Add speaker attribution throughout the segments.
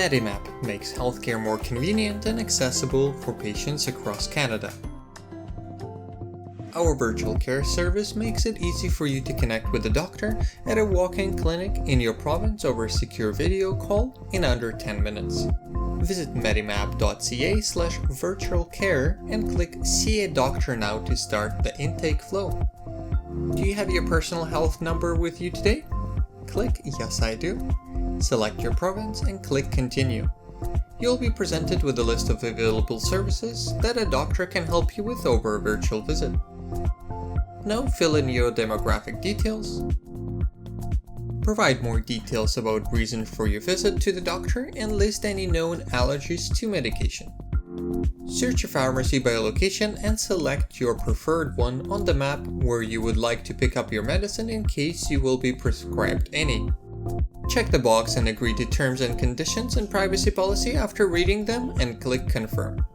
Speaker 1: Medimap makes healthcare more convenient and accessible for patients across Canada. Our virtual care service makes it easy for you to connect with a doctor at a walk-in clinic in your province over a secure video call in under 10 minutes. Visit medimap.ca/virtualcare and click See a Doctor Now to start the intake flow. Do you have your personal health number with you today? Click Yes I do. Select your province and click Continue. You'll be presented with a list of available services that a doctor can help you with over a virtual visit. Now fill in your demographic details. Provide more details about reason for your visit to the doctor and list any known allergies to medication. Search your pharmacy by location and select your preferred one on the map where you would like to pick up your medicine in case you will be prescribed any. Check the box and agree to terms and conditions and privacy policy after reading them and click Confirm.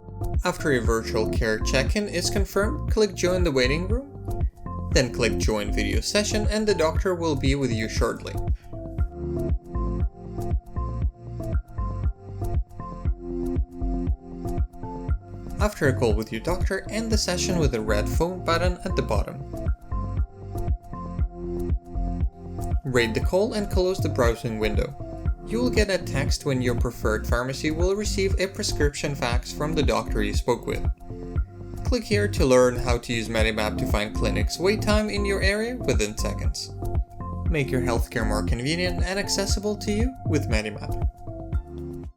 Speaker 1: After a virtual care check-in is confirmed, click Join the waiting room. Then click Join video session and the doctor will be with you shortly. After a call with your doctor, end the session with the red phone button at the bottom. Rate the call and close the browsing window. You will get a text when your preferred pharmacy will receive a prescription fax from the doctor you spoke with. Click here to learn how to use Medimap to find clinics wait time in your area within seconds. Make your healthcare more convenient and accessible to you with Medimap.